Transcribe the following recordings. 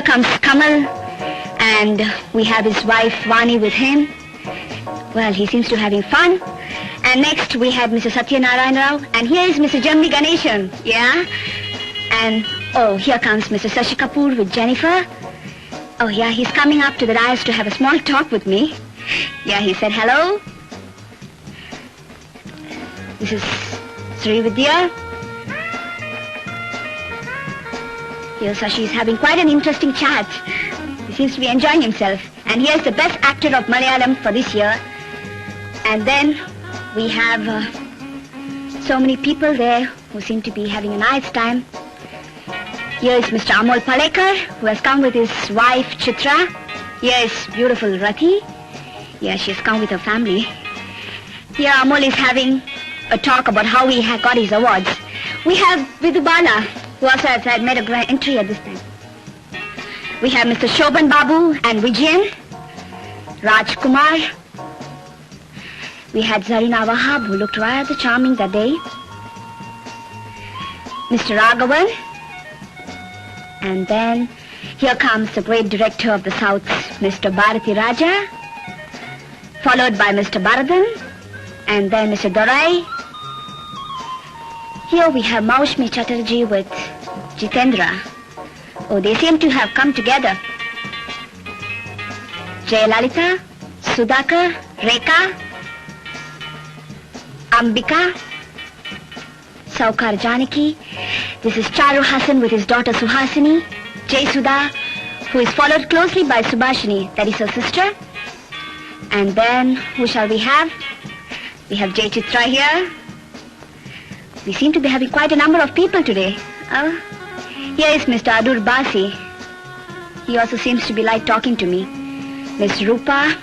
comes Kamal, and we have his wife Vani with him. Well, he seems to be having fun. And next we have Mr. Satyanarayana Rao, and here is Mr. Jamni Ganeshan, yeah? And, oh, here comes Mr. Sashi Kapoor with Jennifer. Oh, yeah, he's coming up to the dais to have a small talk with me. Yeah, he said hello. This is Sri Vidya. Here Sashi is having quite an interesting chat. He seems to be enjoying himself. And here's the best actor of Malayalam for this year. And then we have so many people there who seem to be having a nice time. Here is Mr. Amol Palekar, who has come with his wife Chitra. Here is beautiful Rati. Yeah, she's come with her family. Here Amol is having a talk about how he got his awards. We have Vidhu Bala, who also has made a grand entry at this time. We have Mr. Shobhan Babu and Vijayan, Raj Kumar. We had Zarina Wahab, who looked rather charming that day. Mr. Raghavan. And then here comes the great director of the South, Mr. Bharati Raja, followed by Mr. Bharadhan, and then Mr. Dorai. Here we have Maushmi Chatterjee with Jitendra. Oh, they seem to have come together. Jayalalitha, Sudhakar, Rekha, Ambika, Saukar Janaki. This is Charu Hassan with his daughter Suhasini, Jay Sudha, who is followed closely by Subhashini, that is her sister. And then, who shall we have? We have Jay Chitra here. We seem to be having quite a number of people today. Here is Mr. Adur Basi. He also seems to be like talking to me. Miss Rupa.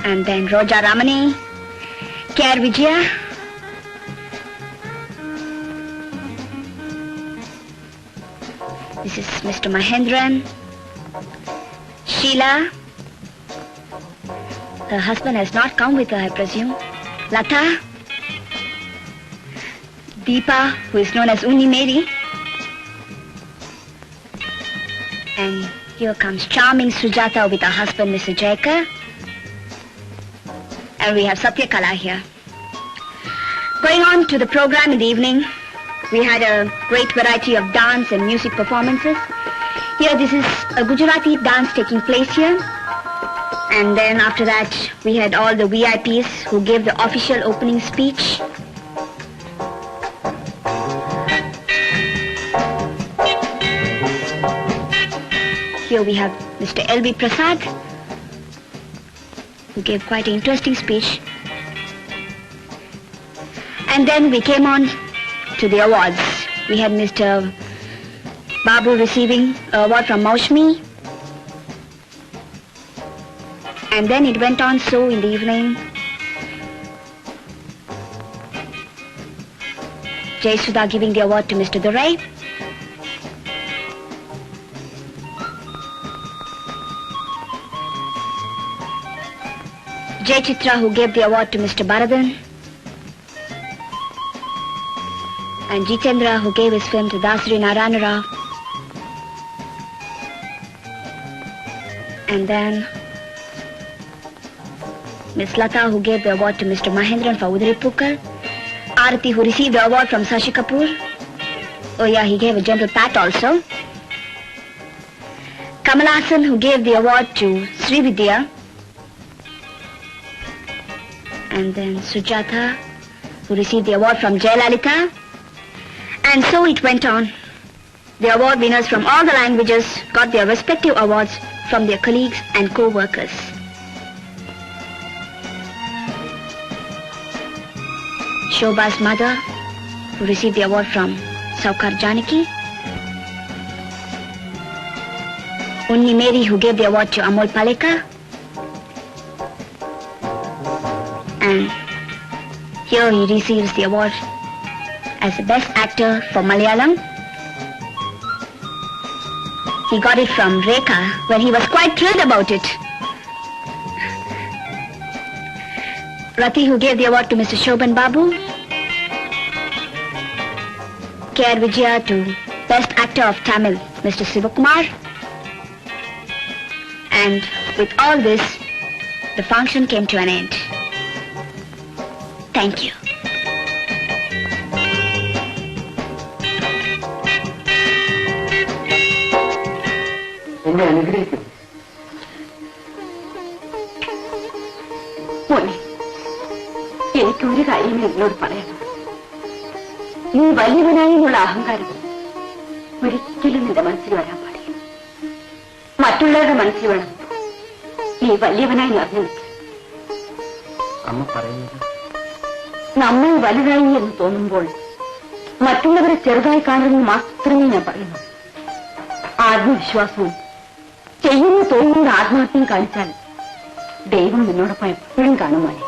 And then Roja Ramani. K.R. Vijaya. This is Mr. Mahendran. Sheila. Her husband has not come with her, I presume. Lata. Deepa, who is known as Unni Mary. And here comes charming Sujata with her husband, Mr. Jayakar. And we have Satya Kala here. Going on to the program in the evening, we had a great variety of dance and music performances. Here, this is a Gujarati dance taking place here. And then after that, we had all the VIPs who gave the official opening speech. Here we have Mr. L.B. Prasad, who gave quite an interesting speech. And then we came on to the awards. We had Mr. Babu receiving an award from Maushmi. And then it went on so in the evening. Jay Sudha giving the award to Mr. Dorai. Jay Chitra, who gave the award to Mr. Bharadhan. And Jitendra, who gave his film to Dasri Narayana Rao. And then Miss Lata, who gave the award to Mr. Mahendran for Udripukar. Arati, who received the award from Sashi Kapoor. Oh yeah, he gave a gentle pat also. Kamal Hassan, who gave the award to Sri Vidya. And then Sujata, who received the award from Jayalalitha. And so it went on. The award winners from all the languages got their respective awards from their colleagues and co-workers. Shobha's mother, who received the award from Saukar Janaki. Unni Mary, who gave the award to Amol Palekar. And here he receives the award as the best actor for Malayalam. He got it from Rekha, where he was quite thrilled about it. Rati, who gave the award to Mr. Shobhan Babu. K.R. Vijaya to Best Actor of Tamil. Mr. Sivakumar. And with all this, the function came to an end. Thank you. എന്നെ അനുഗ്രഹിക്കുന്നു. മോനെ, എനിക്കൊരു കാര്യം എന്നോട് പറയണം. നീ വലിയവനായി എന്നുള്ള അഹങ്കാരം ഒരിക്കലും നിന്റെ മനസ്സിൽ വരാൻ പാടില്ല. മറ്റുള്ളവരുടെ മനസ്സിൽ വേണം നീ വലിയവനായി നിറഞ്ഞു നിൽക്കുക. അമ്മ പറയുന്നത് നമ്മൾ വലുതായി എന്ന് തോന്നുമ്പോൾ മറ്റുള്ളവരെ ചെറുതായി കാണുന്നത് മാത്രമേ ഞാൻ പറയുന്നു. ആത്മവിശ്വാസവും ചെയ്യുന്ന തോന്നുന്ന ആത്മഹത്യം കാണിച്ചാൽ ദൈവം നിന്നോടൊപ്പം എപ്പോഴും കാണുവാനേ.